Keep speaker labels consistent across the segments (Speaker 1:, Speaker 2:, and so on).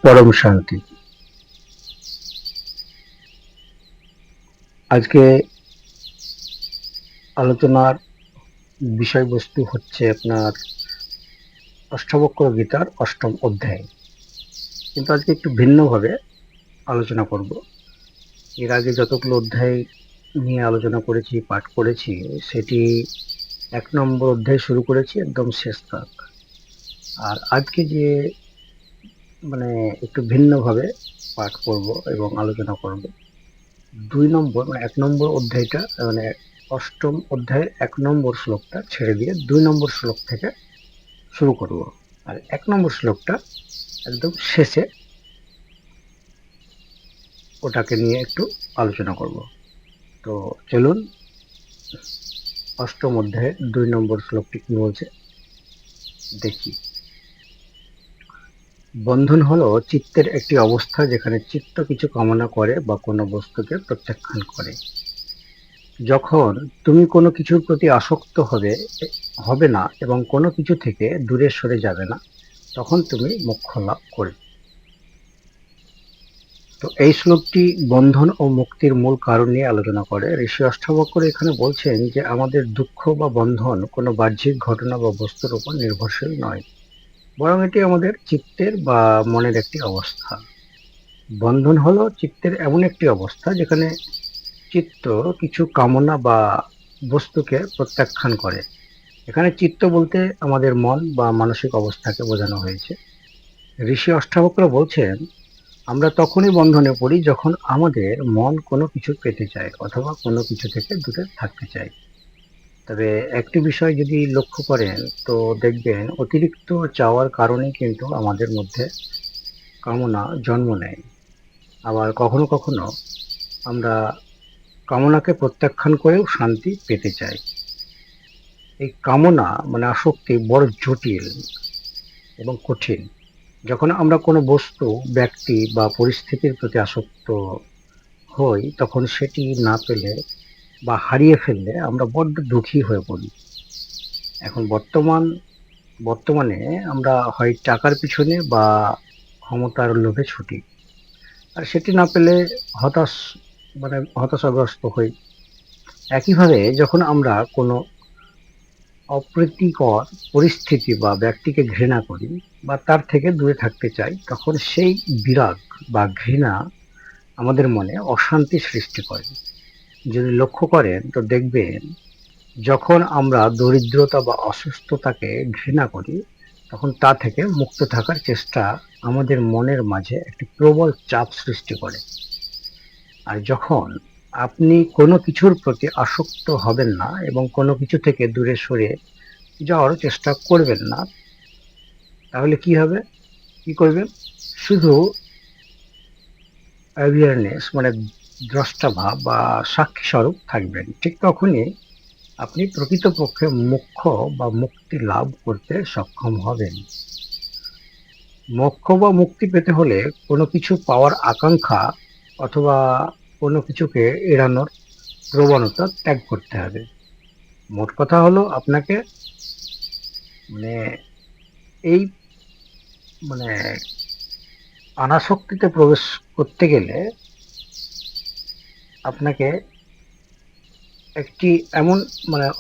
Speaker 1: পরম শান্তি। আজকে আলোচনার বিষয়বস্তু হচ্ছে আপনার অষ্টাবক্র গীতার অষ্টম অধ্যায়, কিন্তু আজকে একটু ভিন্নভাবে আলোচনা করব। এর আগে যতগুলো অধ্যায় নিয়ে আলোচনা করেছি, পাঠ করেছি, সেটি 1 নম্বর অধ্যায় শুরু করেছি একদম শেষ তক। আর আজকে যে একটু ভিন্নভাবে পাঠ করব এবং আলোচনা করব 2 নম্বর 1 নম্বর অধ্যায়টা, অষ্টম অধ্যায়ের 1 নম্বর শ্লোকটা ছেড়ে দিয়ে 2 নম্বর শ্লোক থেকে শুরু করব। আর 1 নম্বর শ্লোকটা একদম শেষে ওটাকে নিয়ে একটু আলোচনা করব। তো চলুন অষ্টম অধ্যায়ের 2 নম্বর শ্লোকটি কি বলছে দেখি। বন্ধন হলো চিত্তের একটি অবস্থা যেখানে চিত্ত কিছু কামনা করে বা কোনো বস্তুকে প্রত্যাখ্যান করে। যখন তুমি কোনো কিছুর প্রতি আসক্ত হবে না এবং কোনো কিছু থেকে দূরে সরে যাবে না, তখন তুমি মোক্ষ লাভ করবে। তো এই শ্লোকটি বন্ধন ও মুক্তির মূল কারণ নিয়ে আলোচনা করে। ঋষি অষ্টাবক্র এখানে বলছেন যে আমাদের দুঃখ বা বন্ধন কোনো বাহ্যিক ঘটনা বা বস্তুর উপর নির্ভরশীল নয়, বরং এটি আমাদের চিত্তের বা মনের একটি অবস্থা। বন্ধন হলো চিত্তের এমন একটি অবস্থা যেখানে চিত্ত কিছু কামনা বা বস্তুকে প্রত্যাখ্যান করে। এখানে চিত্ত বলতে আমাদের মন বা মানসিক অবস্থাকে বোঝানো হয়েছে। ঋষি অষ্টাবক্র বলছেন আমরা তখনই বন্ধনে পড়ি যখন আমাদের মন কোনো কিছু পেতে চায় অথবা কোনো কিছু থেকে দূরে থাকতে চায়। তবে একটি বিষয় যদি লক্ষ্য করেন, তো দেখবেন অতিরিক্ত চাওয়ার কারণে কিন্তু আমাদের মধ্যে কামনা জন্ম নেয়। আবার কখনো কখনো আমরা কামনাকে প্রত্যাখ্যান করেও শান্তি পেতে চাই। এই কামনা আসক্তি বড় জটিল এবং কঠিন। যখন আমরা কোনো বস্তু, ব্যক্তি বা পরিস্থিতির প্রতি আসক্ত হই, তখন সেটি না পেলে বা হারিয়ে ফেললে আমরা বড্ড দুঃখী হয়ে পড়ি। এখন বর্তমানে আমরা হয় টাকার পিছনে বা ক্ষমতার লোভে ছুটি, আর সেটি না পেলে হতাশ হতাশাগ্রস্ত হই। একইভাবে যখন আমরা কোনো অপ্রীতিকর পরিস্থিতি বা ব্যক্তিকে ঘৃণা করি বা তার থেকে দূরে থাকতে চাই, তখন সেই বিরাগ বা ঘৃণা আমাদের মনে অশান্তি সৃষ্টি করে। যদি লক্ষ্য করেন তো দেখবেন যখন আমরা দরিদ্রতা বা অসুস্থতাকে ঘৃণা করি, তখন তা থেকে মুক্ত থাকার চেষ্টা আমাদের মনের মাঝে একটি প্রবল চাপ সৃষ্টি করে। আর যখন আপনি কোনো কিছুর প্রতি আসক্ত হবেন না এবং কোনো কিছু থেকে দূরে সরে যাওয়ার চেষ্টা করবেন না, তাহলে কি হবে? কি করবেন? শুধু অ্যাওয়ারনেস দ্রষ্টা ভাব বা সাক্ষী স্বরূপ থাকবেন। ঠিক তখনই আপনি প্রকৃতপক্ষে মোক্ষ বা মুক্তি লাভ করতে সক্ষম হবেন। মোক্ষ বা মুক্তি পেতে হলে কোনো কিছু পাওয়ার আকাঙ্ক্ষা অথবা কোনো কিছুকে এড়ানোর প্রবণতা ত্যাগ করতে হবে। মোট কথা হলো আপনাকে মানে এই মানে অনাসক্তিতে প্রবেশ করতে গেলে আপনাকে একটি এমন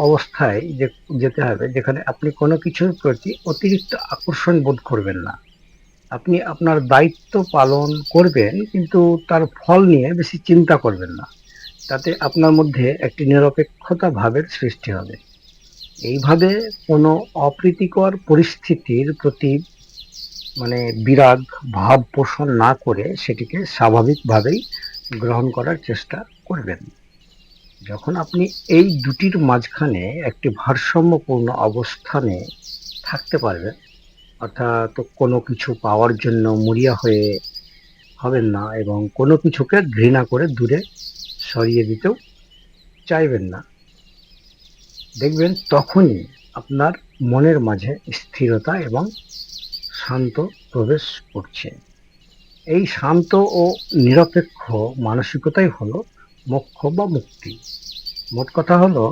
Speaker 1: অবস্থায় যেতে হবে যেখানে আপনি কোনো কিছুর প্রতি অতিরিক্ত আকর্ষণ বোধ করবেন না। আপনি আপনার দায়িত্ব পালন করবেন, কিন্তু তার ফল নিয়ে বেশি চিন্তা করবেন না। তাতে আপনার মধ্যে একটি নিরপেক্ষতা ভাবের সৃষ্টি হবে। এইভাবে কোনো অপ্রীতিকর পরিস্থিতির প্রতি বিরাগ ভাব পোষণ না করে সেটিকে স্বাভাবিকভাবেই গ্রহণ করার চেষ্টা করবেন। যখন আপনি এই দুটির মাঝখানে একটি ভারসাম্যপূর্ণ অবস্থানে থাকতে পারবেন, অর্থাৎ কোনো কিছু পাওয়ার জন্য মরিয়া হয়ে হবেন না এবং কোনো কিছুকে ঘৃণা করে দূরে সরিয়ে দিতেও চাইবেন না, দেখবেন তখনই আপনার মনের মাঝে স্থিরতা এবং শান্ত প্রবেশ করছে। এই শান্ত ও নিরপেক্ষ মানসিকতাই হলো মোক্ষ বা মুক্তি। মোট কথা হলো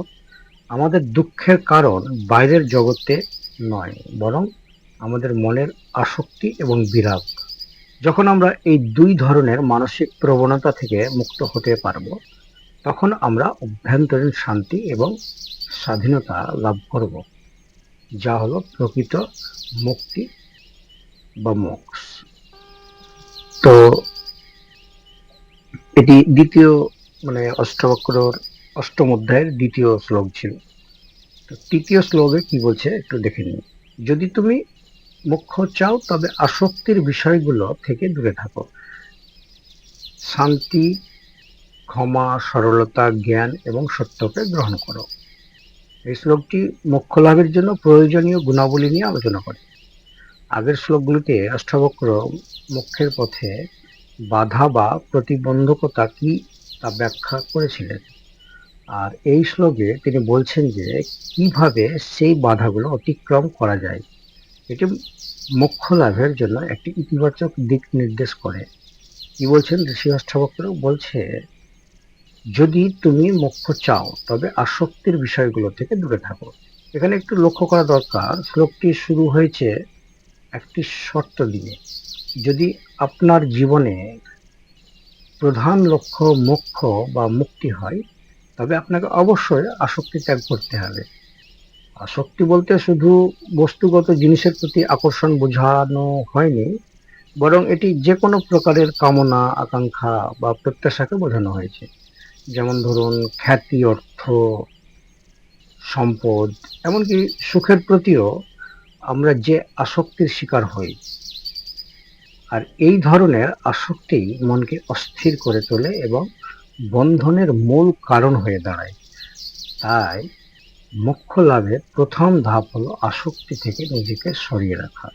Speaker 1: আমাদের দুঃখের কারণ বাইরের জগতে নয়, বরং আমাদের মনের আসক্তি এবং বিরাগ। যখন আমরা এই দুই ধরনের মানসিক প্রবণতা থেকে মুক্ত হতে পারব, তখন আমরা অভ্যন্তরীণ শান্তি এবং স্বাধীনতা লাভ করব, যা হলো প্রকৃত মুক্তি বা মোক্ষ। তো এটি দ্বিতীয় অষ্টাবক্রর অষ্টম অধ্যায়ের দ্বিতীয় শ্লোক ছিল। তো তৃতীয় শ্লোকে কি বলছে একটু দেখে নিন। যদি তুমি মোক্ষ চাও তবে আসক্তির বিষয়গুলো থেকে দূরে থাকো। শান্তি, ক্ষমা, সরলতা, জ্ঞান এবং সত্যকে গ্রহণ করো। এই শ্লোকটি মোক্ষ লাভের জন্য প্রয়োজনীয় গুণাবলী নিয়ে আলোচনা করে। আগের শ্লোকগুলিতে অষ্টাবক্র মোক্ষের পথে বাধা বা প্রতিবন্ধকতা কি তা ব্যাখ্যা করেছিলেন, আর এই শ্লোকে তিনি বলছেন যে কিভাবে সেই বাধাগুলো অতিক্রম করা যায়। এটি মোক্ষ লাভের জন্য একটি ইতিবাচক দিক নির্দেশ করে। কি বলছেন ঋষি অষ্টাবক্র? বলছে, যদি তুমি মোক্ষ চাও তবে আসক্তির বিষয়গুলো থেকে দূরে থাকো। এখানে একটু লক্ষ্য করা দরকার, শ্লোকটি শুরু হয়েছে একটি শর্ত দিয়ে। যদি আপনার জীবনে প্রধান লক্ষ্য মোক্ষ বা মুক্তি হয়, তবে আপনাকে অবশ্যই আসক্তি ত্যাগ করতে হবে। আসক্তি বলতে শুধু বস্তুগত জিনিসের প্রতি আকর্ষণ বোঝানো হয়নি, বরং এটি যে কোনো প্রকারের কামনা, আকাঙ্ক্ষা বা প্রত্যাশাকে বোঝানো হয়েছে। যেমন ধরুন, খ্যাতি, অর্থ, সম্পদ, এমনকি সুখের প্রতিও আমরা যে আসক্তির শিকার হই, আর এই ধরনের আসক্তি মনকে অস্থির করে তোলে এবং বন্ধনের মূল কারণ হয়ে দাঁড়ায়। তাই মোক্ষ লাভের প্রথম ধাপ হলো আসক্তি থেকে নিজেকে সরিয়ে রাখা।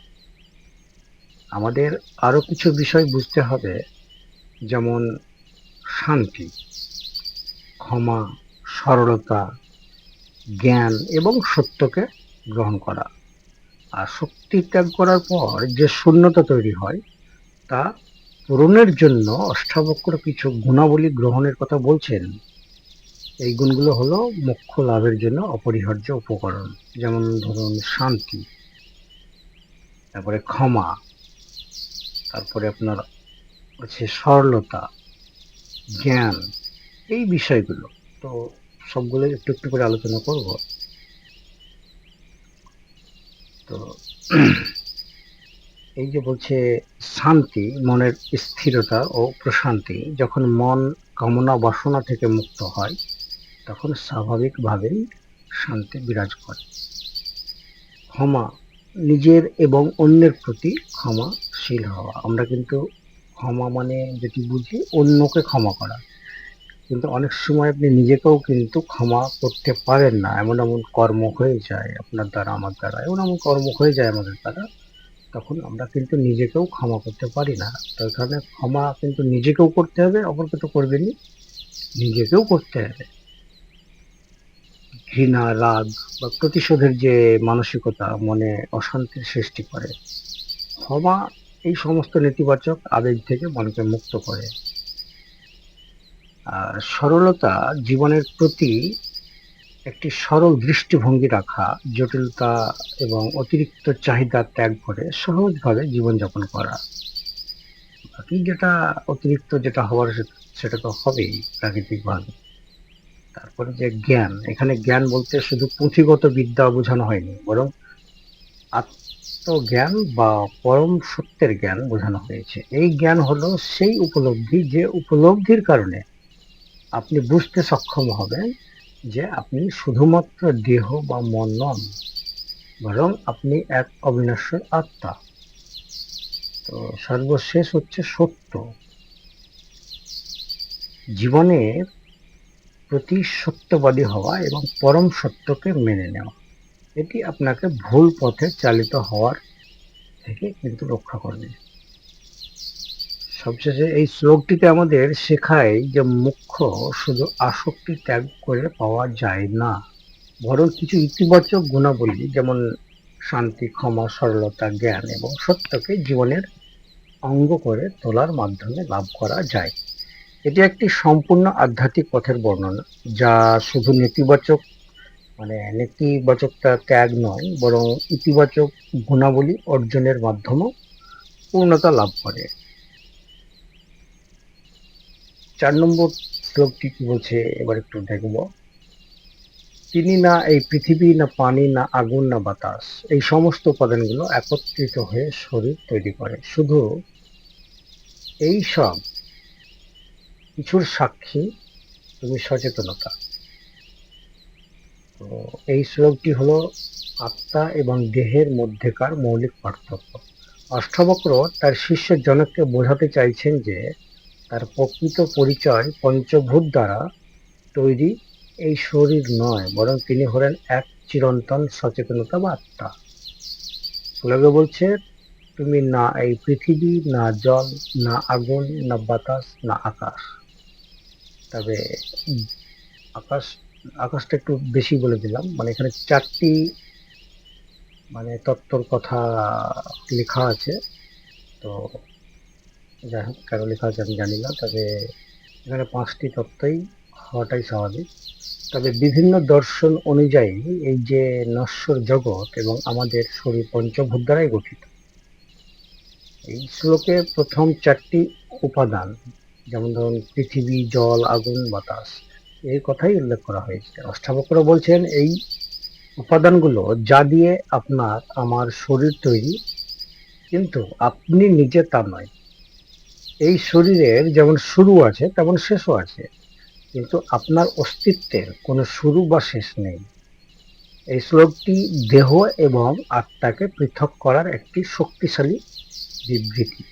Speaker 1: আমাদের আরো কিছু বিষয় বুঝতে হবে, যেমন শান্তি, ক্ষমা, সরলতা, জ্ঞান এবং সত্যকে গ্রহণ করা। আসক্তি ত্যাগ করার পর যে শূন্যতা তৈরি হয়, তা পূরণের জন্য অষ্টাবক্র কিছু গুণাবলী গ্রহণের কথা বলছেন। এই গুণগুলো হলো মোক্ষ লাভের জন্য অপরিহার্য উপকরণ। যেমন ধরুন, শান্তি, তারপরে ক্ষমা, তারপরে আপনার হচ্ছে সরলতা, জ্ঞান, এই বিষয়গুলো। তো সবগুলো একটু একটু করে আলোচনা করব। তো এই যে বলছে শান্তি, মনের স্থিরতা ও প্রশান্তি। যখন মন কামনা বাসনা থেকে মুক্ত হয়, তখন স্বাভাবিকভাবেই শান্তি বিরাজ করে। ক্ষমা, নিজের এবং অন্যের প্রতি ক্ষমাশীল হওয়া। আমরা কিন্তু ক্ষমা মানে যেটি বুঝি অন্যকে ক্ষমা করা, কিন্তু অনেক সময় আপনি নিজেকেও কিন্তু ক্ষমা করতে পারেন না। এমন এমন কর্ম হয়ে যায় আপনার দ্বারা, আমার দ্বারা, এমন এমন কর্ম হয়ে যায় আমাদের দ্বারা, তখন আমরা কিন্তু নিজেকেও ক্ষমা করতে পারি না। তো এখানে ক্ষমা কিন্তু নিজেকেও করতে হবে, অপরকে তো করবেনই, নিজেকেও করতে হবে। ঘৃণা, রাগ বা প্রতিশোধের যে মানসিকতা মনে অশান্তির সৃষ্টি করে, ক্ষমা এই সমস্ত নেতিবাচক আবেগ থেকে মনকে মুক্ত করে। আর সরলতা, জীবনের প্রতি একটি সরল দৃষ্টিভঙ্গি রাখা, জটিলতা এবং অতিরিক্ত চাহিদা ত্যাগ করে সহজভাবে জীবনযাপন করা। বাকি যেটা অতিরিক্ত যেটা হওয়ার সেটা তো হবেই প্রাকৃতিকভাবে। তারপরে যে জ্ঞান, এখানে জ্ঞান বলতে শুধু পুঁথিগত বিদ্যা বোঝানো হয়নি, বরং আত্মজ্ঞান বা পরম সত্যের জ্ঞান বোঝানো হয়েছে। এই জ্ঞান হলো সেই উপলব্ধি, যে উপলব্ধির কারণে আপনি বুঝতে সক্ষম হবেন যে আপনি শুধুমাত্র দেহ বা মন নন, বরং আপনি এক অবিনশ্বর আত্মা। তো সর্বশেষ হচ্ছে সত্য, জীবনের প্রতি সত্যবাদী হওয়া এবং পরম সত্যকে মেনে নেওয়া। এটি আপনাকে ভুল পথে চালিত হওয়ার থেকে কিন্তু রক্ষা করবে। সবশেষে এই শ্লোকটিতে আমাদের শেখায় যে মোক্ষ শুধু আসক্তি ত্যাগ করে পাওয়া যায় না, বরং কিছু ইতিবাচক গুণাবলী যেমন শান্তি, ক্ষমা, সরলতা, জ্ঞান এবং সত্যকে জীবনের অঙ্গ করে তোলার মাধ্যমে লাভ করা যায়। এটি একটি সম্পূর্ণ আধ্যাত্মিক পথের বর্ণনা, যা শুধু নেতিবাচকতা ত্যাগ নয়, বরং ইতিবাচক গুণাবলী অর্জনের মাধ্যমে পূর্ণতা লাভ করে। 4 নম্বর শ্লোকটি কি বলছে এবার একটু দেখব। তিনি না এই পৃথিবী, না পানি, না আগুন, না বাতাস, এই সমস্ত উপাদানগুলো একত্রিত হয়ে শরীর তৈরি করে। শুধু এই সব কিছুর সাক্ষী তুমি সচেতনতা। তো এই শ্লোকটি হলো আত্মা এবং দেহের মধ্যেকার মৌলিক পার্থক্য। অষ্টাবক্র তার শিষ্য জনককে বোঝাতে চাইছেন যে তার প্রকৃত পরিচয় পঞ্চভূত দ্বারা তৈরি এই শরীর নয়, বরং তিনি হলেন এক চিরন্তন সচেতনতা বা আত্মা। শ্লোকে বলছে, তুমি না এই পৃথিবী, না জল, না আগুন, না বাতাস, না আকাশ। তবে আকাশ, আকাশটা একটু বেশি বলে দিলাম, মানে এখানে 4টি তত্ত্বর কথা লেখা আছে। তো যাই হোক, কেন লেখা আছে আমি জানি না, তবে এখানে 5টি তত্ত্বই হওয়াটাই স্বাভাবিক। তবে বিভিন্ন দর্শন অনুযায়ী এই যে নশ্বর জগৎ এবং আমাদের শরীর পঞ্চভূত দ্বারাই গঠিত। এই শ্লোকে প্রথম 4টি উপাদান, যেমন ধরুন পৃথিবী, জল, আগুন, বাতাস, এই কথাই উল্লেখ করা হয়েছে। অষ্টাবক্র বলছেন এই উপাদানগুলো যা দিয়ে আপনার আমার শরীর তৈরি, কিন্তু আপনি নিজে তা নয়। এই শরীরের যেমন শুরু আছে তেমন শেষও আছে, কিন্তু আপনার অস্তিত্বের কোনো শুরু বা শেষ নেই। এই শ্লোকটি দেহ এবং আত্মাকে পৃথক করার একটি শক্তিশালী বিবৃতি।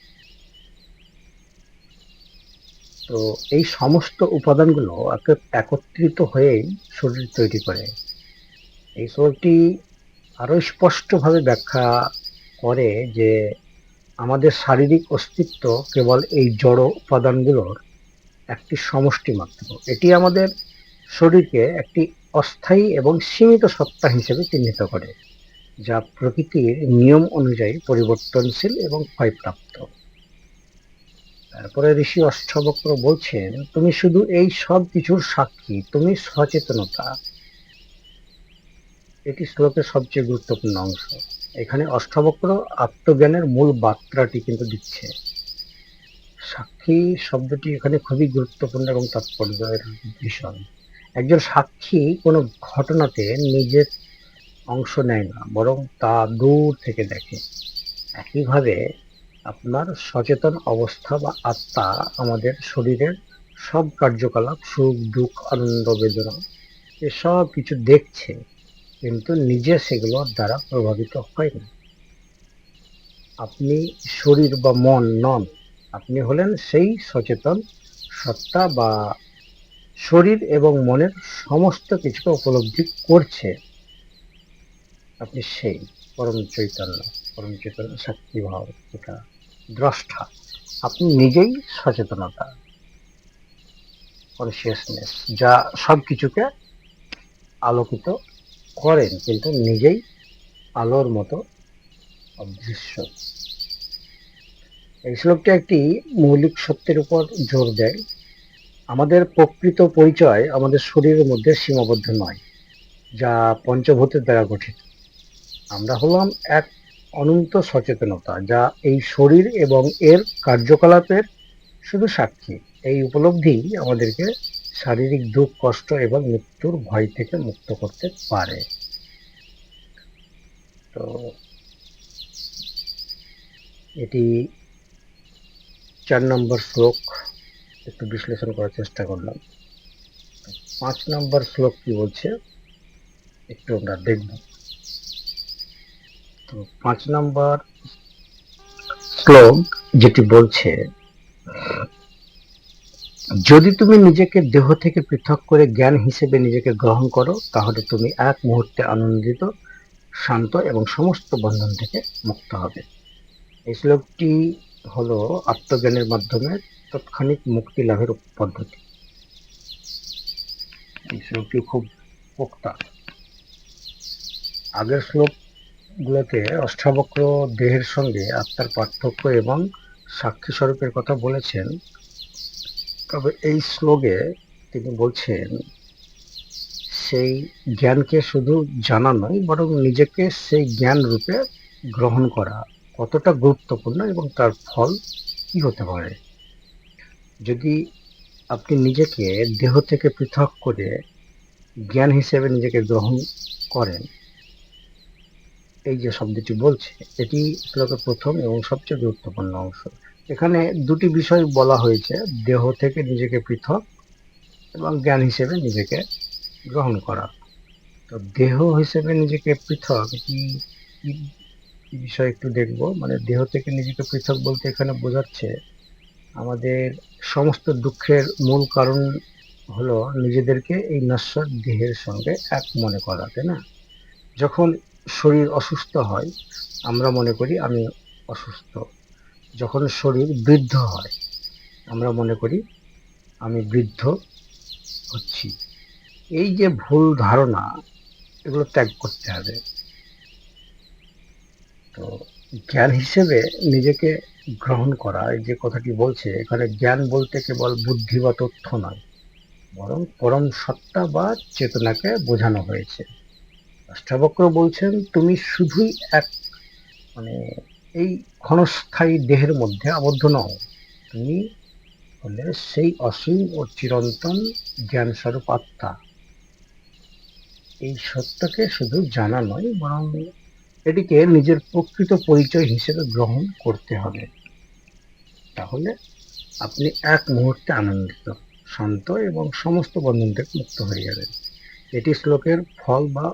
Speaker 1: তো এই সমস্ত উপাদানগুলো একত্রিত হয়েই শরীর তৈরি করে। এই শ্লোকটি আরো স্পষ্টভাবে ব্যাখ্যা করে যে আমাদের শারীরিক অস্তিত্ব কেবল এই জড় উপাদানগুলোর একটি সমষ্টি মাত্র। এটি আমাদের শরীরকে একটি অস্থায়ী এবং সীমিত সত্তা হিসেবে চিহ্নিত করে, যা প্রকৃতির নিয়ম অনুযায়ী পরিবর্তনশীল এবং ক্ষয়প্রাপ্ত। তারপরে ঋষি অষ্টাবক্র বলছেন, তুমি শুধু এই সব কিছুর সাক্ষী, তুমি সচেতনতা। এটি শ্লোকের সবচেয়ে গুরুত্বপূর্ণ অংশ। এখানে অষ্টাবক্র আত্মজ্ঞানের মূল বার্তাটি কিন্তু দিচ্ছে। সাক্ষী শব্দটি এখানে খুবই গুরুত্বপূর্ণ এবং তাৎপর্যের বিষয়। একজন সাক্ষী কোনো ঘটনাতে নিজের অংশ নেয় না, বরং তা দূর থেকে দেখে। একইভাবে আপনার সচেতন অবস্থা বা আত্মা আমাদের শরীরের সব কার্যকলাপ, সুখ, দুঃখ, আনন্দ, বেদনা, এসব কিছু দেখছে, কিন্তু নিজে সেগুলোর দ্বারা প্রভাবিত হয় না। আপনি শরীর বা মন নন, আপনি হলেন সেই সচেতন সত্তা বা শরীর এবং মনের সমস্ত কিছুকে উপলব্ধি করছে। আপনি সেই পরম চৈতন্য শক্তি ভাব, যেটা দ্রষ্টা। আপনি নিজেই সচেতনতা, কনসিয়াসনেস, যা সবকিছুকে আলোকিত করেন, কিন্তু নিজেই আলোর মতো অদৃশ্য। এই শ্লোকটি একটি মৌলিক সত্যের উপর জোর দেয়। আমাদের প্রকৃত পরিচয় আমাদের শরীরের মধ্যে সীমাবদ্ধ নয়, যা পঞ্চভূতের দ্বারা গঠিত। আমরা হলাম এক অনন্ত সচেতনতা, যা এই শরীর এবং এর কার্যকলাপের শুধু সাক্ষী। এই উপলব্ধি আমাদেরকে শারীরিক দুঃখ, কষ্ট এবং মৃত্যুর ভয় থেকে মুক্ত করতে পারে। তো এটি 4 নম্বর শ্লোক, একটু বিশ্লেষণ করার চেষ্টা করলাম। 5 নম্বর শ্লোক কি বলছে একটু আমরা দেখব। তো 5 নম্বর শ্লোক যেটি বলছে, যদি তুমি নিজেকে দেহ থেকে পৃথক করে জ্ঞান হিসেবে নিজেকে গ্রহণ করো, তাহলে তুমি এক মুহূর্তে আনন্দিত, শান্ত এবং সমস্ত বন্ধন থেকে মুক্ত হবে। এই শ্লোকটি হলো আত্মজ্ঞানের মাধ্যমে তাৎক্ষণিক মুক্তি লাভের পদ্ধতি। এই শ্লোকটি খুব পোক্তা। আগের শ্লোকগুলোতে অষ্টাবক্র দেহের সঙ্গে আত্মার পার্থক্য এবং সাক্ষী স্বরূপের কথা বলেছেন, তবে এই শ্লোকে তিনি বলছেন সেই জ্ঞানকে শুধু জানা নয়, বরং নিজেকে সেই জ্ঞান রূপে গ্রহণ করা কতটা গুরুত্বপূর্ণ এবং তার ফল কি হতে পারে। যদি আপনি নিজেকে দেহ থেকে পৃথক করে জ্ঞান হিসেবে নিজেকে গ্রহণ করেন, এই যে শব্দটি বলছে, এটি শ্লোকের প্রথম এবং সবচেয়ে গুরুত্বপূর্ণ অংশ। এখানে দুটি বিষয় বলা হয়েছে, দেহ থেকে নিজেকে পৃথক এবং জ্ঞান হিসেবে নিজেকে গ্রহণ করা। তো দেহ হিসেবে নিজেকে পৃথক কি কি বিষয় একটু দেখব। মানে দেহ থেকে নিজেকে পৃথক বলতে এখানে বোঝাচ্ছে আমাদের সমস্ত দুঃখের মূল কারণ হলো নিজেদেরকে এই নশ্বর দেহের সঙ্গে এক মনে করা, তাই না? যখন শরীর অসুস্থ হয় আমরা মনে করি আমি অসুস্থ, যখন শরীর বৃদ্ধ হয় আমরা মনে করি আমি বৃদ্ধ হচ্ছি। এই যে ভুল ধারণা, এগুলো ত্যাগ করতে হবে। তো জ্ঞান হিসেবে নিজেকে গ্রহণ করা, এই যে কথাটি বলছে এখানে, জ্ঞান বলতে কেবল বুদ্ধি বা তথ্য নয়, বরং পরম সত্তা বা চেতনাকে বোঝানো হয়েছে। অষ্টাবক্র বলছেন তুমি শুধুই এক, মানে এই ক্ষণস্থায়ী দেহের মধ্যে আবদ্ধ নও, তুমি হলে সেই অসীম ও চিরন্তন জ্ঞান স্বরূপ আত্মা। এই সত্যকে শুধু জানা নয়, বরং এটিকে নিজের প্রকৃত পরিচয় হিসেবে গ্রহণ করতে হবে। তাহলে আপনি এক মুহূর্তে আনন্দিত, শান্ত এবং সমস্ত বন্ধন থেকে মুক্ত হয়ে যাবেন। এটি শ্লোকের ফল বা,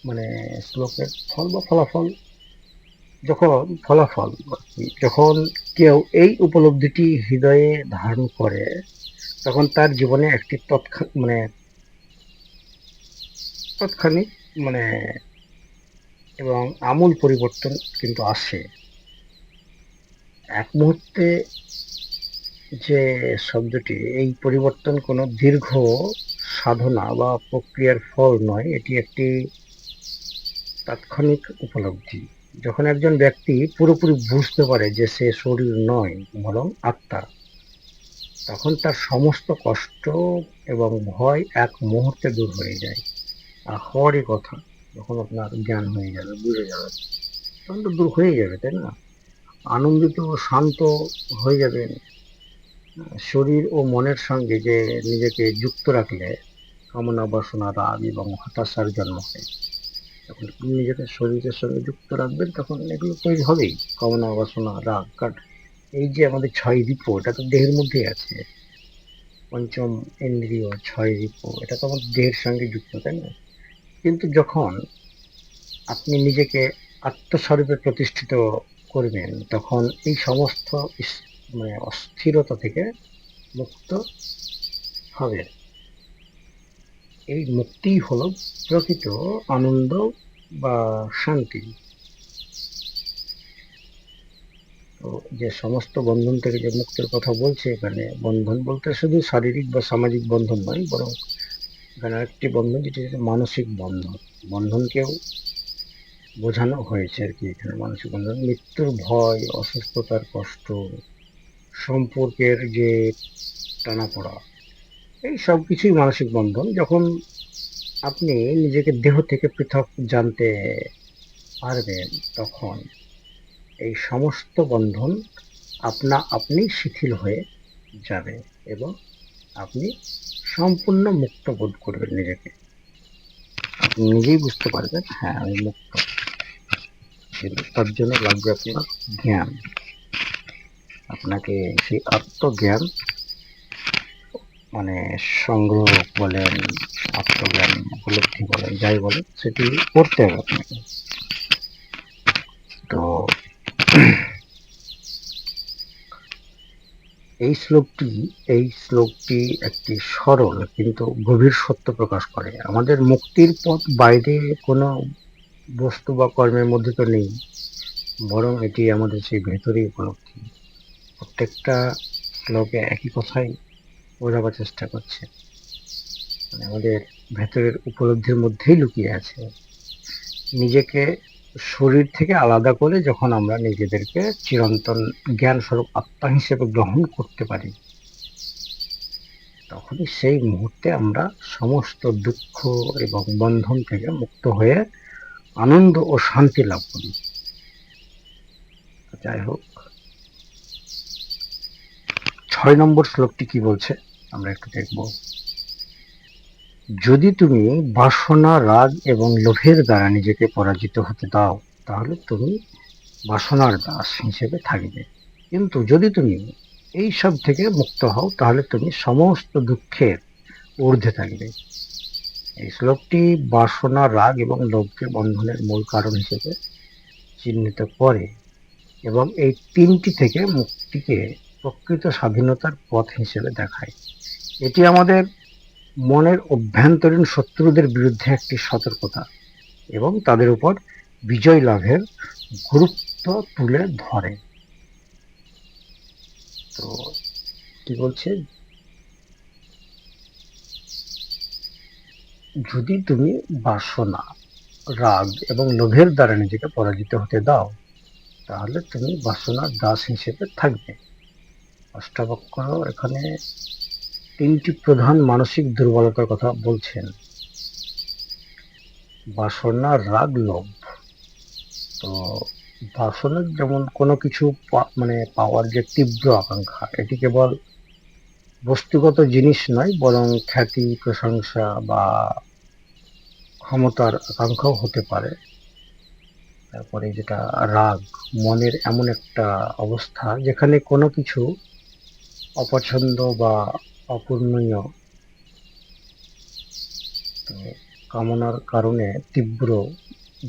Speaker 1: মানে শ্লোকের ফল বা ফলাফল। যখন ফলাফল আর কি, যখন কেউ এই উপলব্ধিটি হৃদয়ে ধারণ করে তখন তার জীবনে একটি তৎক্ষণিক মানে এবং আমূল পরিবর্তন কিন্তু আসে। এক মুহূর্তে যে শব্দটি, এই পরিবর্তন কোনো দীর্ঘ সাধনা বা প্রক্রিয়ার ফল নয়, এটি একটি তাৎক্ষণিক উপলব্ধি। যখন একজন ব্যক্তি পুরোপুরি বুঝতে পারে যে সে শরীর নয় বরং আত্মা, তখন তার সমস্ত কষ্ট এবং ভয় এক মুহূর্তে দূর হয়ে যায়। আর হওয়ারই কথা, যখন আপনার জ্ঞান হয়ে যাবে, বুঝে যাবে, তখন তো দূর হয়ে যাবে, তাই না? আনন্দিত ও শান্ত হয়ে যাবেন। শরীর ও মনের সঙ্গে যে নিজেকে যুক্ত রাখলে কামনা বাসনা রাগ এবং হতাশার জন্ম হয়। যখন আপনি নিজেকে শরীরের সঙ্গে যুক্ত রাখবেন তখন এগুলো তৈরি হবেই, কামনা বাসনা রাগ। কারণ এই যে আমাদের ছয় রিপু, এটা তো দেহের মধ্যেই আছে। পঞ্চম ইন্দ্রিয়, ছয় রিপু, এটা তো আমাদের দেহের সঙ্গে যুক্ত, তাই না? কিন্তু যখন আপনি নিজেকে আত্মস্বরূপে প্রতিষ্ঠিত করবেন তখন এই সমস্ত অস্থিরতা থেকে মুক্ত হবে। এই মুক্তিই হলো প্রকৃত আনন্দ বা শান্তি। তো যে সমস্ত বন্ধন থেকে যে মুক্তির কথা বলছে এখানে, বন্ধন বলতে শুধু শারীরিক বা সামাজিক বন্ধন নয়, বরং এখানে আরেকটি বন্ধন যেটি হচ্ছে মানসিক বন্ধন। বন্ধনকেও বোঝানো হয়েছে আর কি এখানে। মানসিক বন্ধন, মৃত্যুর ভয়, অসুস্থতার কষ্ট, সম্পর্কের যে টানাপোড়া, এই সব কিছুই মানসিক বন্ধন। যখন আপনি নিজেকে দেহ থেকে পৃথক জানতে পারবেন তখন এই সমস্ত বন্ধন আপনা আপনি শিথিল হয়ে যাবে এবং আপনি সম্পূর্ণ মুক্ত বোধ করবেন নিজেকে। আপনি নিজেই বুঝতে পারবেন হ্যাঁ আমি মুক্ত। কিন্তু তার জন্য লাগবে আপনার জ্ঞান। আপনাকে সেই আত্মজ্ঞান, মানে সংগ্রহ বলেন, আত্মজ্ঞান উপলব্ধি বলেন, যাই বলেন, সেটি করতে হবে আপনাকে। তো এই শ্লোকটি একটি সরল কিন্তু গভীর সত্য প্রকাশ করে। আমাদের মুক্তির পথ বাইরে কোনো বস্তু বা কর্মের মধ্যে তো নেই, বরং এটি আমাদের সেই ভেতরেই উপলব্ধি। প্রত্যেকটা শ্লোকে একই কথাই বোঝাবার চেষ্টা করছে, মানে আমাদের ভেতরের উপলব্ধির মধ্যেই লুকিয়ে আছে। নিজেকে শরীর থেকে আলাদা করে যখন আমরা নিজেদেরকে চিরন্তন জ্ঞান স্বরূপ আত্মা হিসেবে গ্রহণ করতে পারি, তখনই সেই মুহূর্তে আমরা সমস্ত দুঃখ এবং বন্ধন থেকে মুক্ত হয়ে আনন্দ ও শান্তি লাভ করি। যাই হোক, 6 নম্বর শ্লোকটি কি বলছে? আমরা একটু দেখব। যদি তুমি বাসনা, রাগ এবং লোভের দ্বারা নিজেকে পরাজিত হতে দাও, তাহলে তুমি বাসনার দাস হিসেবে থাকবে। কিন্তু যদি তুমি এই সব থেকে মুক্ত হও, তাহলে তুমি সমস্ত দুঃখের ঊর্ধ্বে থাকবে। এই শ্লোকটি বাসনা, রাগ এবং লোভকে বন্ধনের মূল কারণ হিসেবে চিহ্নিত করে এবং এই তিনটি থেকে মুক্তিকে প্রকৃত স্বাধীনতার পথ হিসেবে দেখায়। এটি আমাদের মনের অভ্যন্তরীণ শত্রুদের বিরুদ্ধে একটি সতর্কতা এবং তাদের উপর বিজয় লাভের গুরুত্ব তুলে ধরে। তো কি বলছে, যদি তুমি বাসনা, রাগ এবং লোভের দ্বারা নিজেকে পরাজিত হতে দাও, তাহলে তুমি বাসনার দাস হিসেবে থাকবে। অষ্টাবক্র এখানে তিনটি প্রধান মানসিক দুর্বলতার কথা বলছেন: বাসনা, রাগ, লোভ। তো বাসনা যেমন কোনো কিছু মানে পাওয়ার যে তীব্র আকাঙ্ক্ষা, এটি কেবল বস্তুগত জিনিস নয়, বরং খ্যাতি, প্রশংসা বা ক্ষমতার আকাঙ্ক্ষাও হতে পারে। তারপরে যেটা রাগ, মনের এমন একটা অবস্থা যেখানে কোনো কিছু অপছন্দ বা অপূরণীয় কামনার কারণে তীব্র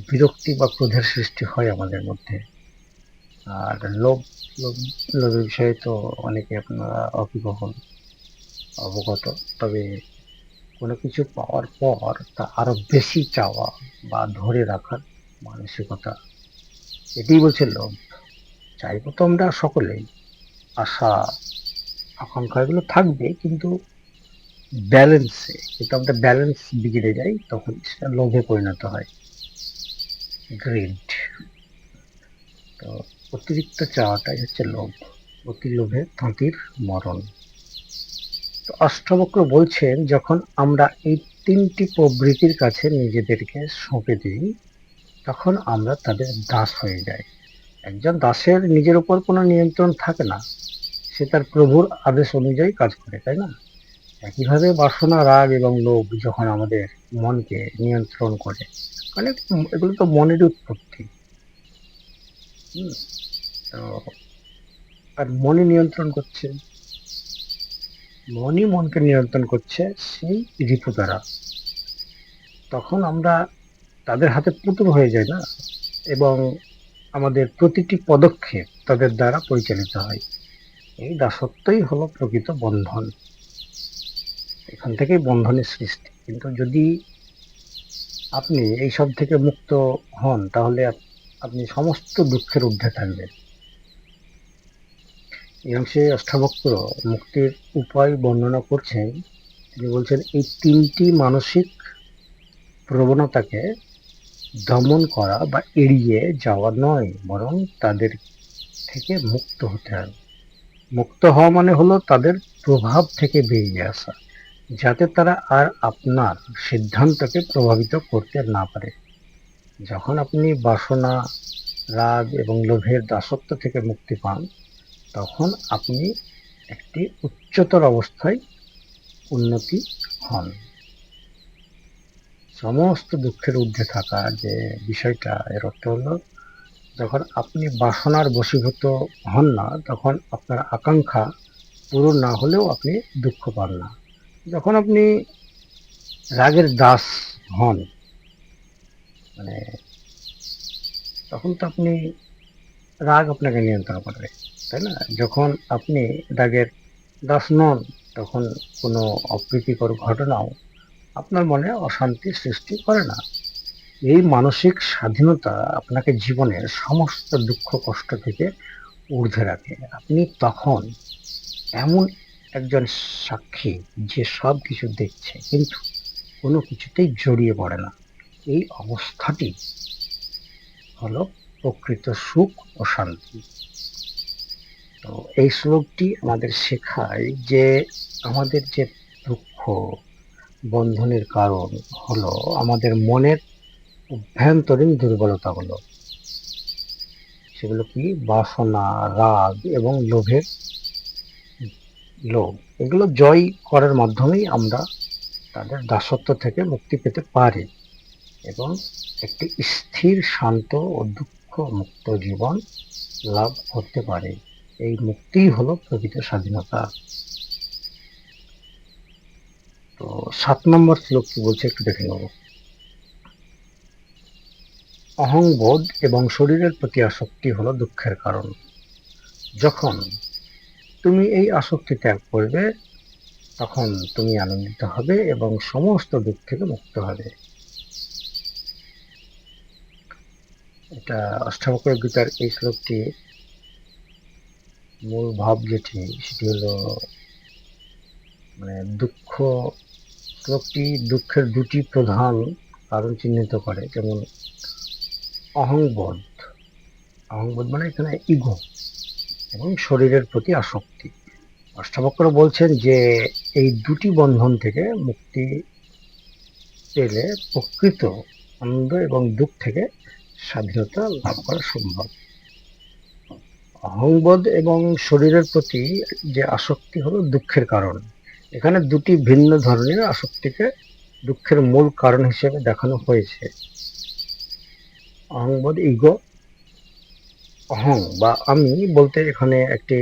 Speaker 1: বিরক্তি বা ক্রোধের সৃষ্টি হয় আমাদের মধ্যে। আর লোভ, লোভ লোভের বিষয়ে তো অনেকে আপনারা অবগত। তবে কোনো কিছু পাওয়ার পর তা আরো বেশি চাওয়া বা ধরে রাখার মানসিকতা, এটাই বলছে লোভ। চাইবো তো আমরা সকলেই, আশা আকাঙ্ক্ষা এগুলো থাকবে, কিন্তু ব্যালেন্সে, কিন্তু আমাদের ব্যালেন্স বিগড়ে যায়, তখন সেটা লোভে পরিণত হয়, গ্রিড। তো অতিরিক্ত চাওয়াটাই হচ্ছে লোভ। অতি লোভে তাঁতির মরণ। তো অষ্টাবক্র বলছেন, যখন আমরা এই তিনটি প্রবৃত্তির কাছে নিজেদেরকে সঁপে দিই, তখন আমরা তাদের দাস হয়ে যাই। একজন দাসের নিজের উপর কোনো নিয়ন্ত্রণ থাকে না, সে তার প্রভুর আদেশ অনুযায়ী কাজ করে, তাই না? একইভাবে বাসনা, রাগ এবং লোভ যখন আমাদের মনকে নিয়ন্ত্রণ করে, মানে এগুলো তো মনের উৎপত্তি। হুম, তো আর মনে নিয়ন্ত্রণ করছে, মনই মনকে নিয়ন্ত্রণ করছে সেই রিপু দ্বারা। তখন আমরা তাদের হাতে পুতুল হয়ে যাই না, এবং আমাদের প্রতিটি পদক্ষেপ তাদের দ্বারা পরিচালিত হয়। এই দাসত্বই হলো প্রকৃত বন্ধন। এখান থেকেই বন্ধনের সৃষ্টি। কিন্তু যদি আপনি এই সব থেকে মুক্ত হন, তাহলে আপনি সমস্ত দুঃখের ঊর্ধ্বে থাকবেন। এই অংশে অষ্টাবক্র মুক্তির উপায় বর্ণনা করছেন। তিনি বলছেন, এই তিনটি মানসিক প্রবণতাকে দমন করা বা এড়িয়ে যাওয়া নয়, বরং তাদের থেকে মুক্ত হতে হবে। মুক্ত হওয়া মানে হলো তাদের প্রভাব থেকে বেরিয়ে আসা, যাতে তারা আর আপনার সিদ্ধান্তকে প্রভাবিত করতে না পারে। যখন আপনি বাসনা, রাগ এবং লোভের দাসত্ব থেকে মুক্তি পান, তখন আপনি একটি উচ্চতর অবস্থায় উন্নতি হন। সমস্ত দুঃখের ঊর্ধ্বে থাকা যে বিষয়টা, এর অর্থ হলো, যখন আপনি বাসনার বশীভূত হন না, তখন আপনার আকাঙ্ক্ষা পূরণ না হলেও আপনি দুঃখ পান না। যখন আপনি রাগের দাস হন, মানে তখন তো আপনি, রাগ আপনাকে নিয়ন্ত্রণ করবে, তাই না? যখন আপনি রাগের দাস নন, তখন কোনো অপ্রীতিকর ঘটনাও আপনার মনে অশান্তি সৃষ্টি করে না। এই মানসিক স্বাধীনতা আপনাকে জীবনের সমস্ত দুঃখ কষ্ট থেকে ঊর্ধ্বে রাখে। আপনি তখন এমন একজন সাক্ষী, যে সব কিছু দেখছে কিন্তু কোনো কিছুতেই জড়িয়ে পড়ে না। এই অবস্থাটি হলো প্রকৃত সুখ ও শান্তি। তো এই শ্লোকটি আমাদের শেখায় যে আমাদের যে দুঃখ বন্ধনের কারণ হলো আমাদের মনের অভ্যন্তরীণ দুর্বলতাগুলো। সেগুলো কি? বাসনা, রাগ এবং লোভের লোভ, এগুলো জয় করার মাধ্যমেই আমরা তাদের দাসত্ব থেকে মুক্তি পেতে পারি এবং একটি স্থির, শান্ত ও দুঃখ মুক্ত জীবন লাভ করতে পারে। এই মুক্তিই হলো প্রকৃত স্বাধীনতা। তো 7 নম্বর শ্লোক কি বলছে একটু দেখে নেব। অহংবোধ এবং শরীরের প্রতি আসক্তি হলো দুঃখের কারণ। যখন তুমি এই আসক্তি ত্যাগ করবে, তখন তুমি আনন্দিত হবে এবং সমস্ত দুঃখ থেকে মুক্ত হবে। এটা অষ্টাবক্র গীতার এই শ্লোকটি মূল ভাব যেটি, সেটি হলো দুঃখ। শ্লোকটি দুঃখের দুটি প্রধান কারণ চিহ্নিত করে, যেমন অহংবোধ। অহংবোধ মানে এখানে ইগো, এবং শরীরের প্রতি আসক্তি। অষ্টাবক্র বলছেন যে এই দুটি বন্ধন থেকে মুক্তি পেলে প্রকৃত আনন্দ এবং দুঃখ থেকে স্বাধীনতা লাভ করা সম্ভব। অহংবোধ এবং শরীরের প্রতি যে আসক্তি হলো দুঃখের কারণ। এখানে দুটি ভিন্ন ধরনের আসক্তিকে দুঃখের মূল কারণ হিসেবে দেখানো হয়েছে। অহংবোধ, ইগো। অহং বা আমি বলতে এখানে একটি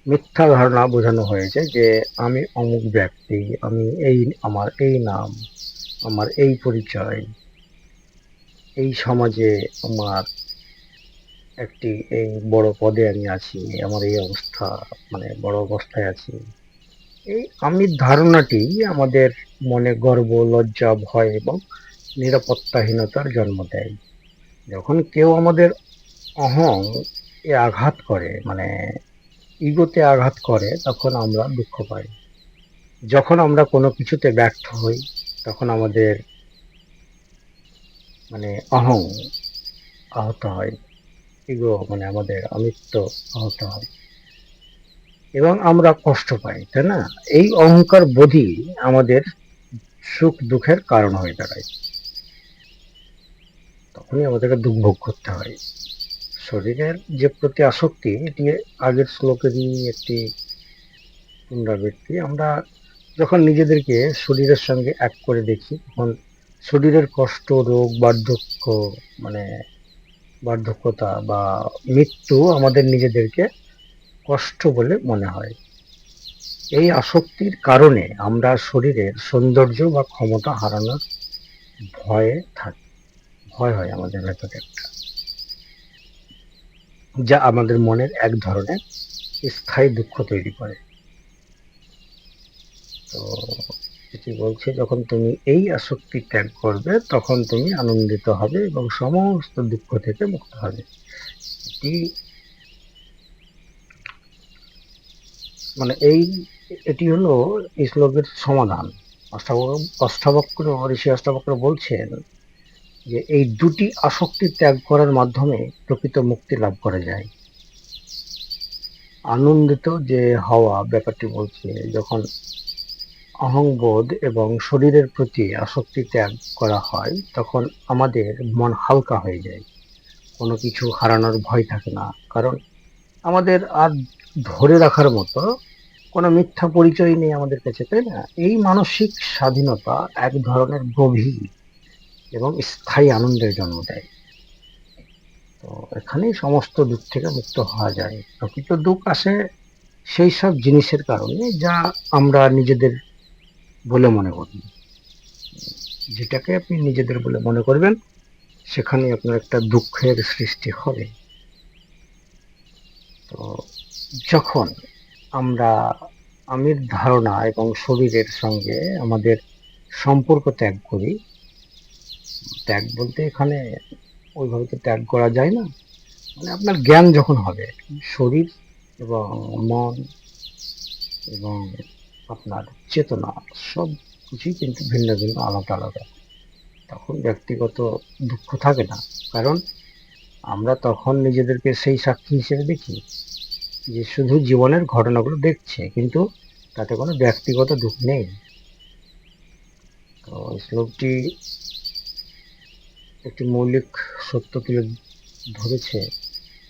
Speaker 1: মিথ্যা ধারণা বোঝানো হয়েছে যে আমি অমুক ব্যক্তি, আমি এই, আমার এই নাম, আমার এই পরিচয়, এই সমাজে আমার একটি এই বড় পদে আমি আছি, আমার এই অবস্থা, বড় অবস্থায় আছি। এই আমির ধারণাটি আমাদের মনে গর্ব, লজ্জা, ভয় এবং নিরাপত্তাহীনতার জন্ম দেয়। যখন কেউ আমাদের অহং এ আঘাত করে, ইগোতে আঘাত করে, তখন আমরা দুঃখ পাই। যখন আমরা কোনো কিছুতে ব্যর্থ হই, তখন আমাদের অহং আহত হয়, ইগো আমাদের আমিত্ব আহত হয় এবং আমরা কষ্ট পাই, তাই না? এই অহংকার বোধই আমাদের সুখ দুঃখের কারণ হয়ে দাঁড়ায়। তখনই আমাদেরকে দুঃখ ভোগ করতে হয়। শরীরের যে প্রতি আসক্তি, এটি আগের শ্লোকেরই একটি পুনরাবৃত্তি। আমরা যখন নিজেদেরকে শরীরের সঙ্গে এক করে দেখি, তখন শরীরের কষ্ট, রোগ, বার্ধক্য, মানে বার্ধক্যতা বা মৃত্যু আমাদের নিজেদেরকে কষ্ট বলে মনে হয়। এই আসক্তির কারণে আমরা শরীরের সৌন্দর্য বা ক্ষমতা হারানোর ভয়ে থাকি। ভয় হয় আমাদের ভেতরে একটা, যা আমাদের মনের এক ধরনের স্থায়ী দুঃখ তৈরি করে। তো যেটি বলছে, যখন তুমি এই আসক্তি ত্যাগ করবে, তখন তুমি আনন্দিত হবে এবং সমস্ত দুঃখ থেকে মুক্ত হবে। এটি এই এটি হলো এই শ্লোকের সমাধান। অষ্টাবক্র ঋষি অষ্টাবক্র বলছেন যে এই দুটি আসক্তি ত্যাগ করার মাধ্যমে প্রকৃত মুক্তি লাভ করা যায়। আনন্দিত যে হওয়া ব্যাপারটি বলছে, যখন অহংবোধ এবং শরীরের প্রতি আসক্তি ত্যাগ করা হয়, তখন আমাদের মন হালকা হয়ে যায়। কোনো কিছু হারানোর ভয় থাকে না, কারণ আমাদের আর ধরে রাখার মতো কোনো মিথ্যা পরিচয় নেই আমাদের কাছে, তাই না? এই মানসিক স্বাধীনতা এক ধরনের গভীর এবং স্থায়ী আনন্দের জন্ম দেয়। তো এখানেই সমস্ত দুঃখ থেকে মুক্ত হওয়া যায়। প্রকৃত দুঃখ আসে সেই সব জিনিসের কারণে যা আমরা নিজেদের বলে মনে করি। যেটাকে আপনি নিজেদের বলে মনে করবেন, সেখানে আপনার একটা দুঃখের সৃষ্টি হবে। তো যখন আমরা আমির ধারণা এবং শরীরের সঙ্গে আমাদের সম্পর্ক ত্যাগ করি, ত্যাগ বলতে এখানে ওইভাবে তো ত্যাগ করা যায় না, আপনার জ্ঞান যখন হবে, শরীর এবং মন এবং আপনার চেতনা সব কিছুই কিন্তু ভিন্ন ভিন্ন, আলাদা আলাদা। তখন ব্যক্তিগত দুঃখ থাকে না, কারণ আমরা তখন নিজেদেরকে সেই সাক্ষী হিসেবে দেখি যে শুধু জীবনের ঘটনাগুলো দেখছে, কিন্তু তাতে কোনো ব্যক্তিগত দুঃখ নেই। তো এই শ্লোকটি একটি মৌলিক সত্য তুলে ধরেছে।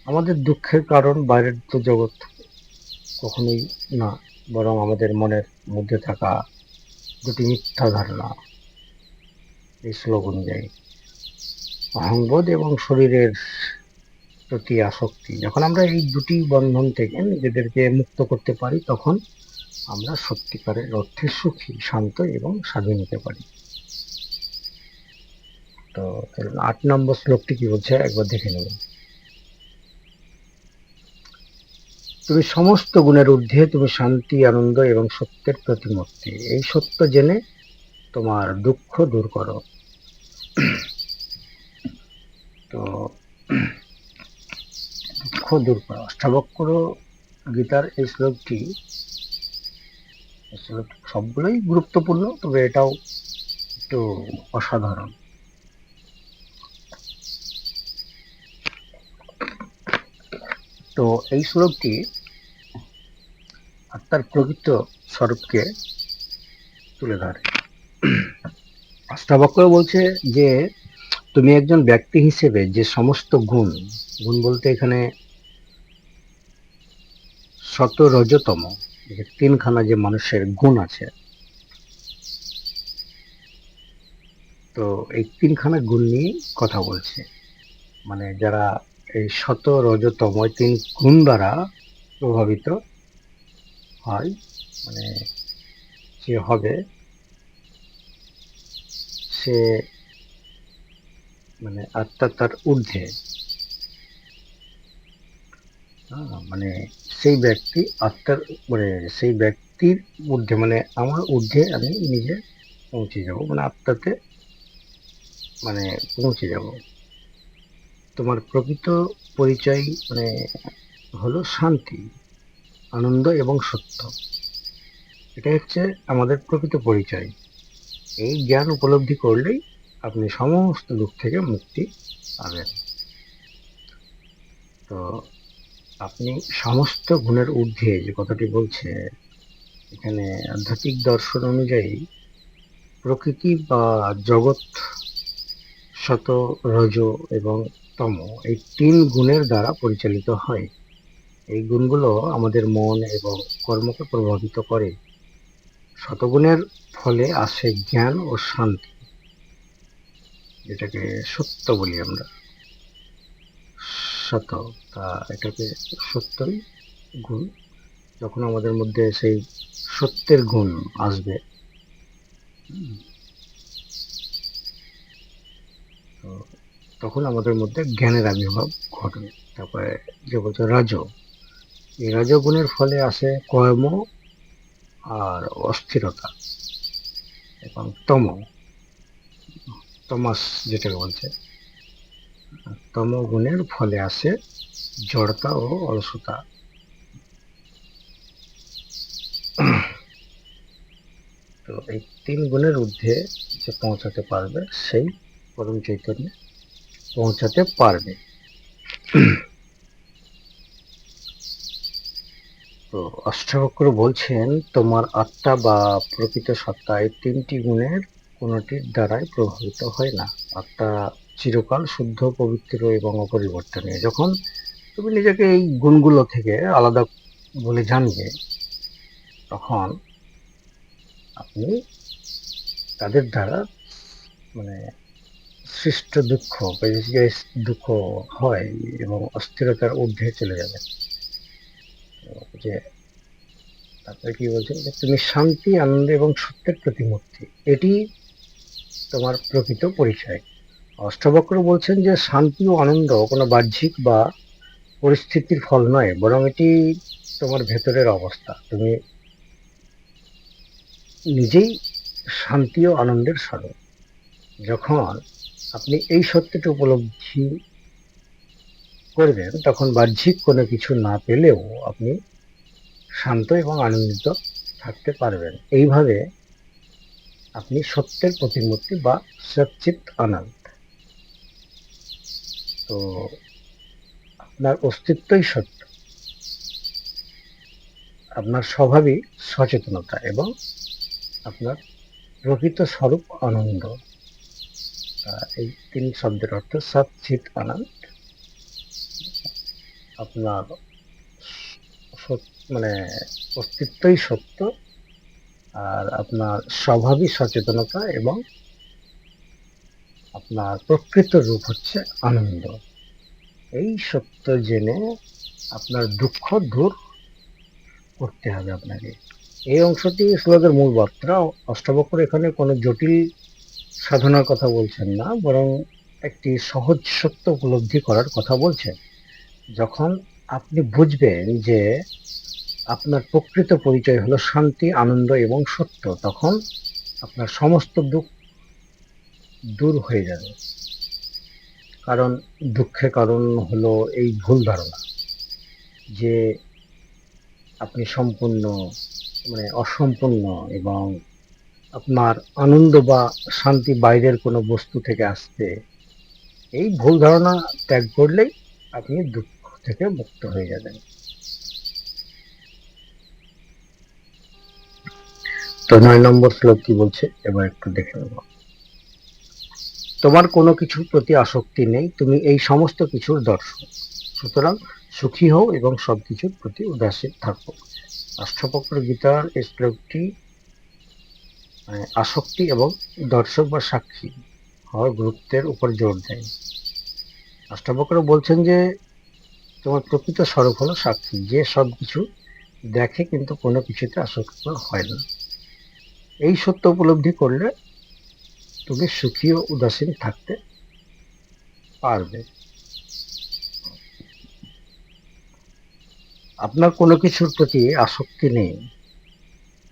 Speaker 1: আমাদের দুঃখের কারণ বাইরের তো জগৎ, কখনোই না, বরং আমাদের মনের মধ্যে থাকা দুটি মিথ্যা ধারণা। এই শ্লোক অনুযায়ী অহংবোধ এবং শরীরের প্রতি আসক্তি, যখন আমরা এই দুটি বন্ধন থেকে নিজেদেরকে মুক্ত করতে পারি, তখন আমরা সত্যিকারের অর্থে সুখী, শান্ত এবং স্বাধীন হতে পারি। তো চলুন 8 নম্বর শ্লোকটি কি বলছে একবার দেখে নেব। তুমি সমস্ত গুণের ঊর্ধ্বে, তুমি শান্তি, আনন্দ এবং সত্যের প্রতিমূর্তি। এই সত্য জেনে তোমার দুঃখ দূর করো। তো দুঃখ দূর করো, অষ্টাবক্র গীতার এই শ্লোকটি সবগুলোই গুরুত্বপূর্ণ, তবে এটাও একটু অসাধারণ। তো এই শ্লোকটি আত্মার প্রকৃত স্বরূপকে তুলে ধরে। অষ্টাবক্র বলছে যে তুমি একজন ব্যক্তি হিসেবে যে সমস্ত গুণ, গুণ বলতে এখানে সত রজতম, তিনখানা যে মানুষের গুণ আছে, তো এই তিনখানা গুণ নিয়ে কথা বলছে। মানে যারা এই শত রজতম তিন গুণ দ্বারা প্রভাবিত হয়, মানে যে হবে, সে মানে আত্মা তার ঊর্ধ্বে, মানে সেই ব্যক্তি আত্মার, মানে সেই ব্যক্তির ঊর্ধ্বে, মানে আমার ঊর্ধ্বে আমি নিজে পৌঁছে যাব, মানে আত্মাতে মানে পৌঁছে যাব। তোমার প্রকৃত পরিচয় মানে হলো শান্তি, আনন্দ এবং সত্য। এটা হচ্ছে আমাদের প্রকৃত পরিচয়। এই জ্ঞান উপলব্ধি করলেই আপনি সমস্ত দুঃখ থেকে মুক্তি পাবেন। তো আপনি সমস্ত গুণের ঊর্ধ্বে যে কথাটি বলছে এখানে, আধ্যাত্মিক দর্শন অনুযায়ী প্রকৃতি বা জগৎ শত, রজ এবং তম, এই তিন গুণের দ্বারা পরিচালিত হয়। এই গুণগুলো আমাদের মন এবং কর্মকে প্রভাবিত করে। শতগুণের ফলে আসে জ্ঞান ও শান্তি, যেটাকে সত্য বলি আমরা। শত, তা এটাকে সত্যই গুণ। যখন আমাদের মধ্যে সেই সত্যের গুণ আসবে, তো তখন আমাদের মধ্যে জ্ঞানের আবির্ভাব ঘটবে। তারপরে যে বলছে রাজ, এই রাজগুণের ফলে আসে কর্ম আর অস্থিরতা। এবং তম, তমাস যেটাকে বলছে, তম গুণের ফলে আসে জড়তা ও অলসতা। তো এই তিন গুণের ঊর্ধ্বে যে পৌঁছাতে পারবে, সেই পরম চৈতন্যে পৌঁছাতে পারবে। তো অষ্টাবক্র বলছেন তোমার আত্মা বা প্রকৃত সত্তা এই তিনটি গুণের কোনটির দ্বারাই প্রভাবিত হয় না। আত্মা চিরকাল শুদ্ধ, পবিত্র এবং অপরিবর্তনীয়। যখন তুমি নিজেকে এই গুণগুলো থেকে আলাদা বলে জানবে, তখন আপনি তাদের দ্বারা মানে সৃষ্ট দুঃখ, যে দুঃখ হয় এবং অস্থিরতার ঊর্ধ্বে চলে যাবে। যে তারপরে কি বলছেন যে তুমি শান্তি, আনন্দ এবং সত্যের প্রতিমূর্তি, এটি তোমার প্রকৃত পরিচয়। অষ্টাবক্র বলছেন যে শান্তি ও আনন্দ কোনো বাহ্যিক বা পরিস্থিতির ফল নয়, বরং এটি তোমার ভেতরের অবস্থা। তুমি নিজেই শান্তি ও আনন্দের স্বরূপ। যখন আপনি এই সত্যটি উপলব্ধি করবেন, তখন বাহ্যিক কোনো কিছু না পেলেও আপনি শান্ত এবং আনন্দিত থাকতে পারবেন। এইভাবে আপনি সত্যের প্রতিমূর্তি বা সচ্চিত আনন্দ। তো আপনার অস্তিত্বই সত্য, আপনার স্বভাবই সচেতনতা এবং আপনার প্রকৃত স্বরূপ আনন্দ। এই তিন শব্দের অর্থ সচ্চিত আনন্দ। আপনার মানে অস্তিত্বই সত্য, আর আপনার স্বভাবই সচেতনতা, এবং আপনার প্রকৃত রূপ হচ্ছে আনন্দ। এই সত্য জেনে আপনার দুঃখ দূর করতে হবে আপনাকে। এই অংশটি শ্লোকের মূল বার্তা। অষ্টাবক্র এখানে কোনো জটিল সাধনার কথা বলছেন না, বরং একটি সহজ সত্য উপলব্ধি করার কথা বলছেন। যখন আপনি বুঝবেন যে আপনার প্রকৃত পরিচয় হলো শান্তি, আনন্দ এবং সত্য, তখন আপনার সমস্ত দুঃখ দূর হয়ে যাবে। কারণ দুঃখের কারণ হলো এই ভুল ধারণা যে আপনি সম্পূর্ণ, মানে অসম্পূর্ণ, এবং আপনার আনন্দ বা শান্তি বাইরের কোনো বস্তু থেকে আসছে। এই ভুল ধারণা ত্যাগ করলেই আপনি দুঃখ থেকে মুক্ত হয়ে যাবেন। তো 9 নম্বর শ্লোক কি বলছে এবার একটু দেখে নেব। তোমার কোনো কিছুর প্রতি আসক্তি নেই, তুমি এই সমস্ত কিছুর দর্শক, সুতরাং সুখী হও এবং সবকিছুর প্রতি উদাসীন থাকো। অষ্টাবক্র গীতার এই শ্লোকটি আসক্তি এবং দর্শক বা সাক্ষী হওয়ার গুরুত্বের উপর জোর দেয়। অষ্টাবক্র বলছেন যে তোমার প্রকৃত স্বরূপ হলো সাক্ষী, যে সবকিছু দেখে কিন্তু কোনো কিছুতে আসক্ত হয় না। এই সত্য উপলব্ধি করলে তুমি সুখী ও উদাসীন থাকতে পারবে। আপনার কোনো কিছুর প্রতি আসক্তি নেই।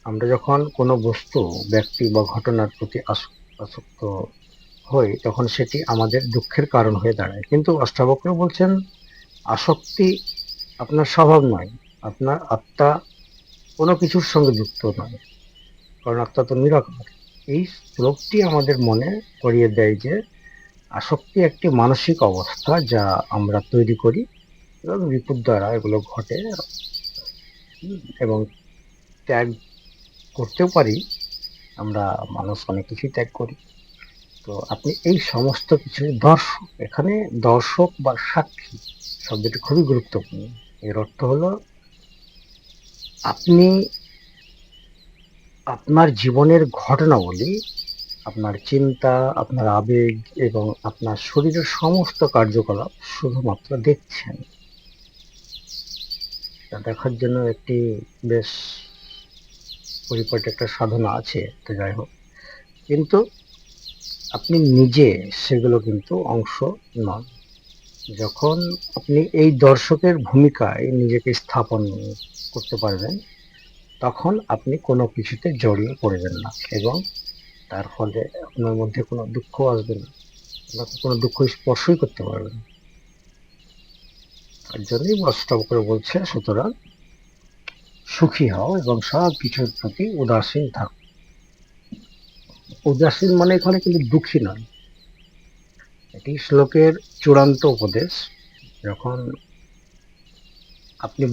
Speaker 1: আমরা যখন কোনো বস্তু, ব্যক্তি বা ঘটনার প্রতি আসক্ত হই, তখন সেটি আমাদের দুঃখের কারণ হয়ে দাঁড়ায়। কিন্তু অষ্টাবক্র বলছেন আসক্তি আপনার স্বভাব নয়। আপনার আত্মা কোনো কিছুর সঙ্গে যুক্ত নয়, কারণ আত্মা তো নিরাকার। এই শ্লোকটি আমাদের মনে করিয়ে দেয় যে আসক্তি একটি মানসিক অবস্থা যা আমরা তৈরি করি, এবং রিপুর দ্বারা এগুলো ঘটে, এবং ত্যাগ করতেও পারি। আমরা মানুষ অনেক কিছুই ত্যাগ করি। তো আপনি এই সমস্ত কিছু দর্শক, এখানে দর্শক বা সাক্ষী শব্দটি খুবই গুরুত্বপূর্ণ। এর অর্থ হলো আপনি আপনার জীবনের ঘটনাবলী, আপনার চিন্তা, আপনার আবেগ এবং আপনার শরীরের সমস্ত কার্যকলাপ শুধুমাত্র দেখছেন। তা দেখার জন্য একটি বেশ পরিপাটি একটা সাধনা আছে। তো যাই হোক, কিন্তু আপনি নিজে সেগুলো কিন্তু অংশ নন। যখন আপনি এই দর্শকের ভূমিকায় নিজেকে স্থাপন করতে পারবেন, তখন আপনি কোনো কিছুতে জড়িয়ে পড়বেন না, এবং তার ফলে আপনার মধ্যে কোনো দুঃখ আসবে না। আপনাকে কোনো দুঃখ স্পর্শই করতে পারবে না। তার জন্যই অষ্টাবক্র বলছে, সুতরাং সুখী হও এবং সব কিছুর প্রতি উদাসীন থাকো। উদাসীন মানে এখানে কিন্তু দুঃখী নয়। এটি শ্লোকের চূড়ান্ত উপদেশ। যখন আপনি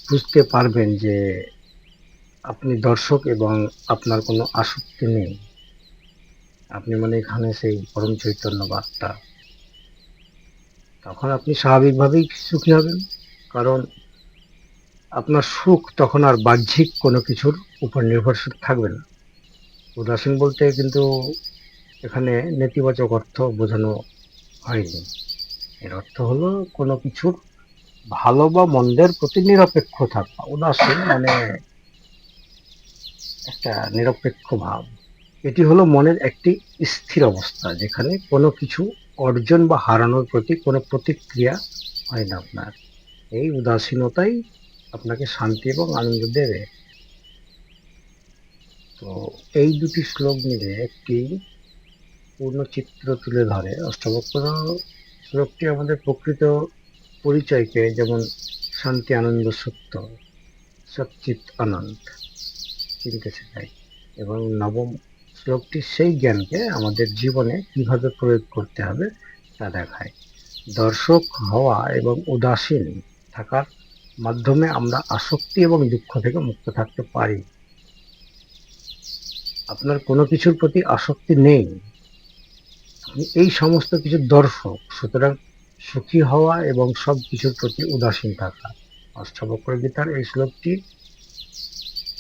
Speaker 1: বুঝতে পারবেন যে আপনি দর্শক এবং আপনার কোনো আসক্তি নেই, আপনি মানে এখানে সেই পরম চৈতন্য বার্তা, তখন আপনি স্বাভাবিকভাবেই সুখী হবেন। কারণ আপনার সুখ তখন আর বাহ্যিক কোনো কিছুর উপর নির্ভরশীল থাকবে না। উদাসীন বলতে কিন্তু এখানে নেতিবাচক অর্থ বোঝানো হয়নি। এর অর্থ হলো কোনো কিছুর ভালো বা মন্দের প্রতি নিরপেক্ষ থাকা। উদাসীন মানে একটা নিরপেক্ষ ভাব। এটি হলো মনের একটি স্থির অবস্থা, যেখানে কোনো কিছু অর্জন বা হারানোর প্রতি কোনো প্রতিক্রিয়া হয় না আপনার। এই উদাসীনতাই আপনাকে শান্তি এবং আনন্দ দেবে। তো এই দুটি শ্লোক মিলে একটি পূর্ণ চিত্র তুলে ধরে। অষ্টাবক্র শ্লোকটি আমাদের প্রকৃত পরিচয়কে, যেমন শান্তি, আনন্দ, সত্য, সচ্চিত আনন্দ চিনতে শেখায়, এবং নবম শ্লোকটি সেই জ্ঞানকে আমাদের জীবনে কিভাবে প্রয়োগ করতে হবে তা দেখায়। দর্শক হওয়া এবং উদাসীন থাকার মাধ্যমে আমরা আসক্তি এবং দুঃখ থেকে মুক্ত থাকতে পারি। আপনার কোনো কিছুর প্রতি আসক্তি নেই, আপনি এই সমস্ত কিছুর দর্শক, সুতরাং সুখী হওয়া এবং সব কিছুর প্রতি উদাসীন থাকা। অষ্টাবক্র গীতার এই শ্লোকটি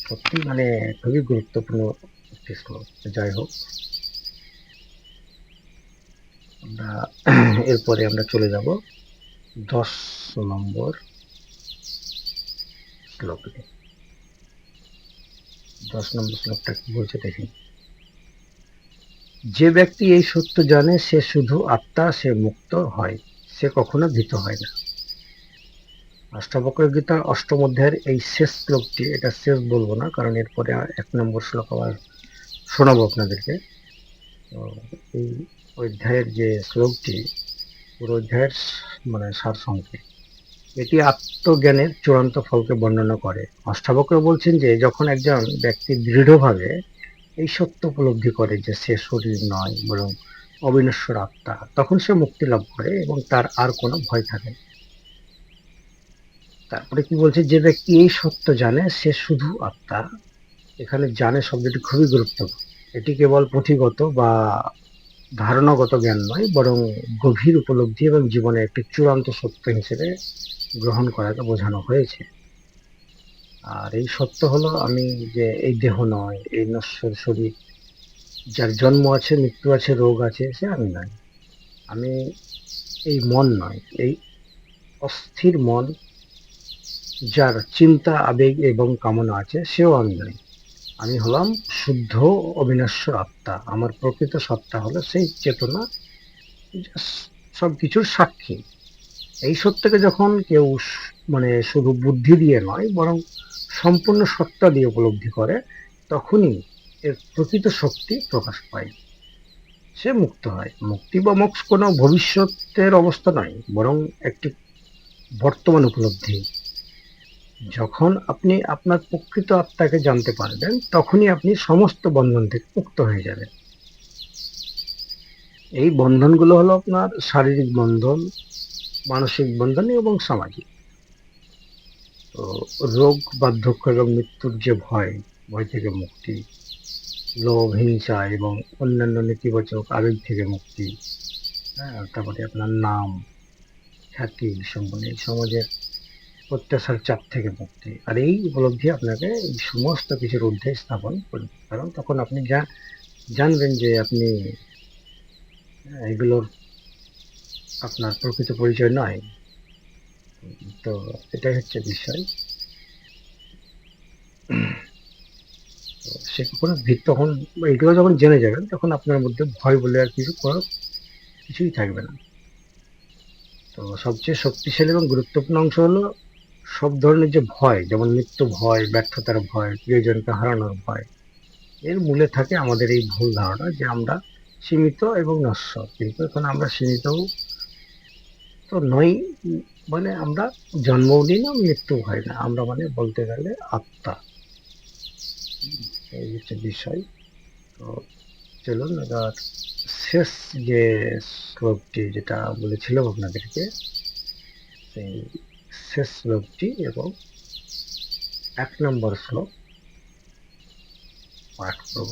Speaker 1: সত্যি মানে খুবই গুরুত্বপূর্ণ একটি শ্লোক। যাই হোক, আমরা এরপরে আমরা চলে যাব 10 নম্বর শ্লোকে। 10 নম্বর শ্লোকটা কি বলছে দেখি। যে ব্যক্তি এই সত্য জানে সে শুধু আত্মা, সে মুক্ত হয়, সে কখনো ভীত হয় না। অষ্টাবক্র গীতার অষ্টম অধ্যায়ের এই শেষ শ্লোকটি, এটা শেষ বলবো না কারণ এরপরে 1 নম্বর শ্লোক আবার শোনাবো আপনাদেরকে। তো এই অধ্যায়ের যে শ্লোকটি, পুরো অধ্যায়ের মানে সারসংক্ষেপ, এটি আত্মজ্ঞানের চূড়ান্ত ফলকে বর্ণনা করে। অষ্টাবক্র বলছেন যে যখন একজন ব্যক্তি দৃঢ়ভাবে এই সত্য উপলব্ধি করে যে সে শরীর নয় বরং অবিনশ্বর আত্মা, তখন সে মুক্তি লাভ করে এবং তার আর কোনো ভয় থাকে না। তারপরে কি বলছে, যে ব্যক্তি এই সত্য জানে সে শুধু আত্মা। এখানে জানে শব্দটি খুবই গুরুত্বপূর্ণ। এটি কেবল পুঁথিগত বা ধারণাগত জ্ঞান নয়, বরং গভীর উপলব্ধি এবং জীবনের একটি চূড়ান্ত সত্য হিসেবে গ্রহণ করাকে বোঝানো হয়েছে। আর এই সত্য হলো আমি যে এই দেহ নয়, এই নশ্বর শরীর, যার জন্ম আছে, মৃত্যু আছে, রোগ আছে, সে আমি নয়। আমি এই মন নয়, এই অস্থির মন, যার চিন্তা, আবেগ এবং কামনা আছে, সেও আমি নয়। আমি হলাম শুদ্ধ অবিনশ্বর আত্মা। আমার প্রকৃত সত্তা হলো সেই চেতনা, যা সবকিছুর সাক্ষী। এই সত্যকে যখন কেউ মানে শুধু বুদ্ধি দিয়ে নয় বরং সম্পূর্ণ সত্তা দিয়ে উপলব্ধি করে, তখনই এর প্রকৃত শক্তি প্রকাশ পায়, সে মুক্ত হয়। মুক্তি বা মোক্ষ কোনো ভবিষ্যতের অবস্থা নয়, বরং একটি বর্তমান উপলব্ধি। যখন আপনি আপনার প্রকৃত আত্মাকে জানতে পারবেন, তখনই আপনি সমস্ত বন্ধন থেকে মুক্ত হয়ে যাবেন। এই বন্ধনগুলো হলো আপনার শারীরিক বন্ধন, মানসিক বন্ধন এবং সামাজিক। তো রোগ, বার্ধক্য এবং মৃত্যুর যে ভয়, ভয় থেকে মুক্তি, লোভ, হিংসা এবং অন্যান্য নেতিবাচক আবেগ থেকে মুক্তি, হ্যাঁ, তারপরে আপনার নাম, খ্যাতি, সম্মান, এই সমাজের অত্যাচার, চাপ থেকে মুক্তি। আর এই উপলব্ধি আপনাকে এই সমস্ত কিছুর ঊর্ধ্বে স্থাপন করবে, কারণ তখন আপনি জানবেন যে আপনি এগুলোর আপনার প্রকৃত পরিচয় নয়। তো এটাই হচ্ছে বিষয়। সে কোনো তখন এগুলো যখন জেনে যাবেন, তখন আপনার মধ্যে ভয় বলে আর কোনো কিছুই থাকবে না। তো সবচেয়ে শক্তিশালী এবং গুরুত্বপূর্ণ অংশ হলো সব ধরনের যে ভয়, যেমন মৃত্যু ভয়, ব্যর্থতার ভয়, প্রিয়জনকে হারানোর ভয়, এর মূলে থাকে আমাদের এই ভুল ধারণা যে আমরা সীমিত এবং নশ্বর। কিন্তু এখন আমরা সীমিত তো নই, মানে আমরা জন্মও নিই না, মৃত্যু হয় না, আমরা মানে বলতে গেলে আত্মা। এই হচ্ছে বিষয়। তো চলুন এবার শেষ যে শ্লোকটি যেটা বলেছিলাম আপনাদেরকে, সেই শেষ শ্লোকটি এবং 1 নম্বর শ্লোক পাঠ করব।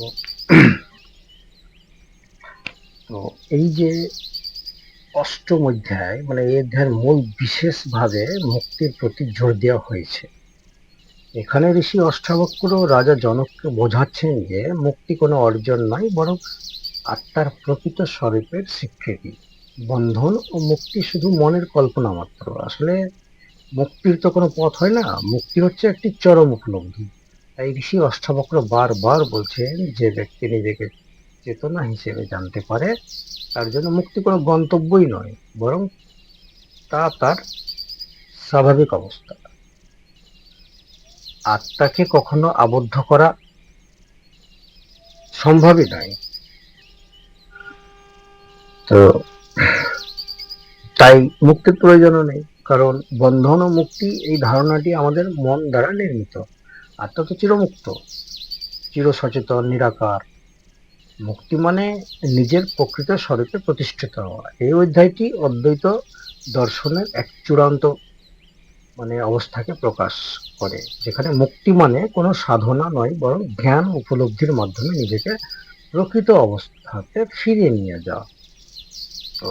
Speaker 1: তো এই যে অষ্টম অধ্যায়, মানে এই অধ্যায়ের মূল বিশেষভাবে মুক্তির প্রতি জোর দেওয়া হয়েছে। এখানে ঋষি অষ্টাবক্র রাজা জনককে বোঝাচ্ছেন যে মুক্তি কোনো অর্জন নয়, বরং আত্মার প্রকৃত স্বরূপের স্বীকৃতি। বন্ধন ও মুক্তি শুধু মনের কল্পনা মাত্র। আসলে মুক্তির তো কোনো পথ হয় না, মুক্তি হচ্ছে একটি চরম উপলব্ধি। তাই ঋষি অষ্টাবক্র বারবার বলছেন, যে ব্যক্তি নিজেকে চেতনা হিসেবে জানতে পারে, তার জন্য মুক্তি কোনো গন্তব্যই নয়, বরং তা তার স্বাভাবিক অবস্থা। আত্মাকে কখনো আবদ্ধ করা সম্ভবই নয়। তো তাই মুক্তির প্রয়োজনও নেই, কারণ বন্ধন ও মুক্তি এই ধারণাটি আমাদের মন দ্বারা নির্মিত। আত্মা তো চিরমুক্ত, চির সচেতন, নিরাকার। মুক্তি মানে নিজের প্রকৃত স্বরূপে প্রতিষ্ঠিত হওয়া। এই অধ্যায়টি অদ্বৈত দর্শনের এক চূড়ান্ত মানে অবস্থাকে প্রকাশ করে, যেখানে মুক্তি মানে কোনো সাধনা নয়, বরং জ্ঞান উপলব্ধির মাধ্যমে নিজেকে প্রকৃত অবস্থাতে ফিরিয়ে নিয়ে যাওয়া। তো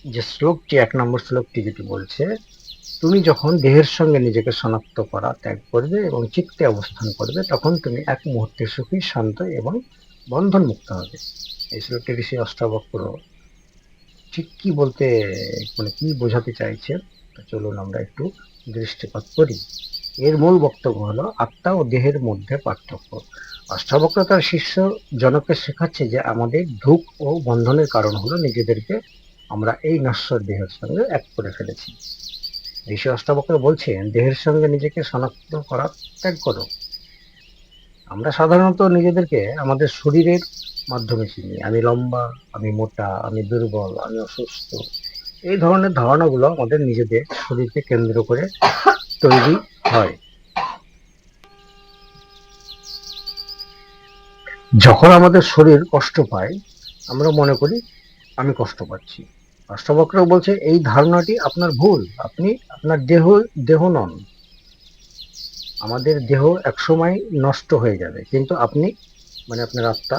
Speaker 1: যে শ্লোকটি, 1 নম্বর শ্লোকটি যেটি বলছে, তুমি যখন দেহের সঙ্গে নিজেকে শনাক্ত করা ত্যাগ করবে এবং চিত্তে অবস্থান করবে, তখন তুমি এক মুহূর্তে সুখী, শান্ত এবং বন্ধন মুক্ত হবে। এই শ্লোকটি ঋষি অষ্টাবক্র ঠিক কি বলতে, মানে কি বোঝাতে চাইছে, তো চলুন আমরা একটু দৃষ্টিপাত করি। এর মূল বক্তব্য হলো আত্মা ও দেহের মধ্যে পার্থক্য। অষ্টাবক্র তার শিষ্য জনককে শেখাচ্ছে যে আমাদের দুঃখ ও বন্ধনের কারণ হলো নিজেদেরকে আমরা এই নশ্বর দেহের সঙ্গে এক করে ফেলেছি। ঋষি অষ্টাবক্র বলছেন দেহের সঙ্গে নিজেকে শনাক্ত করা ত্যাগ করো। আমরা সাধারণত নিজেদেরকে আমাদের শরীরের মাধ্যমে চিনি। আমি লম্বা, আমি মোটা, আমি দুর্বল, আমি অসুস্থ। এই ধরনের ধারণাগুলো আমাদের নিজেদের শরীরকে কেন্দ্র করে তৈরি হয়। যখন আমাদের শরীর কষ্ট পায়, আমরা মনে করি আমি কষ্ট পাচ্ছি। অষ্টাবক্র বলছে এই ধারণাটি আপনার ভুল। আপনি আপনার দেহ নন। আমাদের দেহ একসময় নষ্ট হয়ে যাবে, কিন্তু আপনি, মানে আপনার আত্মা,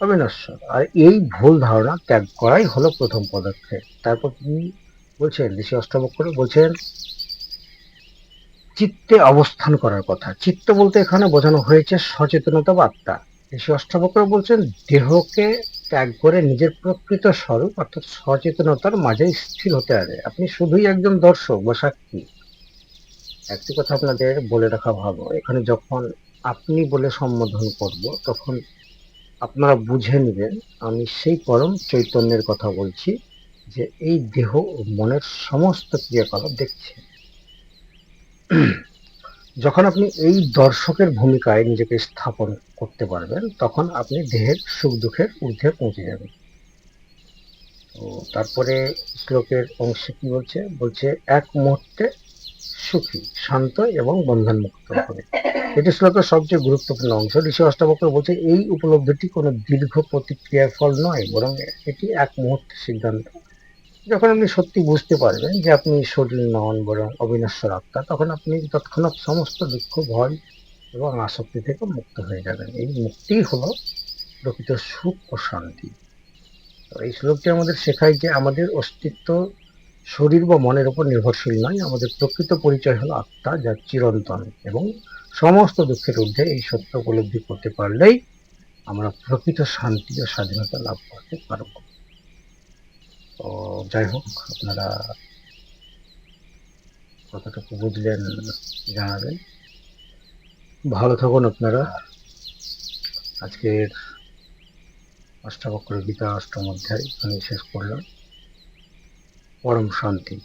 Speaker 1: অবিনশ্বর। আর এই ভুল ধারণা ত্যাগ করাই হলো প্রথম পদক্ষেপ। তারপর তিনি বলছেন, ঋষি অষ্টাবক্র বলছেন চিত্তে অবস্থান করার কথা। চিত্ত বলতে এখানে বোঝানো হয়েছে সচেতনতা বা আত্মা। ঋষি অষ্টাবক্র বলছেন দেহকে ত্যাগ করে নিজের প্রকৃত স্বরূপ অর্থাৎ সচেতনতার মাঝে স্থির হতে হবে। আপনি শুধুই একজন দর্শক বা সাক্ষী। একটি কথা আপনাদের বলে রাখা ভালো, এখানে যখন আপনি বলে সম্বোধন করব, তখন আপনারা বুঝে নেবেন আমি সেই পরম চৈতন্যের কথা বলছি, যে এই দেহ ও মনের সমস্ত ক্রিয়াকলাপ দেখছে। যখন আপনি এই দর্শকের ভূমিকায় নিজেকে স্থাপন করতে পারবেন, তখন আপনি দেহের সুখ দুঃখের ঊর্ধ্বে পৌঁছে যাবেন। তো তারপরে শ্লোকের অংশে কি বলছে, বলছে এক মুহূর্তে সুখী, শান্ত এবং বন্ধনমুক্ত হবে। এটি শ্লোকের সবচেয়ে গুরুত্বপূর্ণ অংশ। ঋষি অষ্টাবক্র বলছে এই উপলব্ধিটি কোনো দীর্ঘ প্রতিক্রিয়ার ফল নয়, বরং এটি এক মুহূর্তের সিদ্ধান্ত। যখন আপনি সত্যি বুঝতে পারবেন যে আপনি শরীর নন, বরং অবিনশ্বর আত্মা, তখন আপনি তৎক্ষণাৎ সমস্ত দুঃখ, ভয় এবং আসক্তি থেকে মুক্ত হয়ে যাবেন। এই মুক্তিই হলো প্রকৃত সুখ ও শান্তি। তো এই শ্লোকটি আমাদের শেখায় যে আমাদের অস্তিত্ব শরীর বা মনের উপর নির্ভরশীল নয়। আমাদের প্রকৃত পরিচয় হলো আত্মা, যা চিরন্তন এবং সমস্ত দুঃখের ঊর্ধ্বে। এই সত্য উপলব্ধি করতে পারলেই আমরা প্রকৃত শান্তি ও স্বাধীনতা লাভ করতে পারব। তো যাই হোক, আপনারা কতটুকু বুঝলেন জানাবেন। ভালো থাকুন আপনারা। আজকের অষ্টাবক্র গীতা অষ্টম অধ্যায় এখানে শেষ করলাম। পরম শান্তি।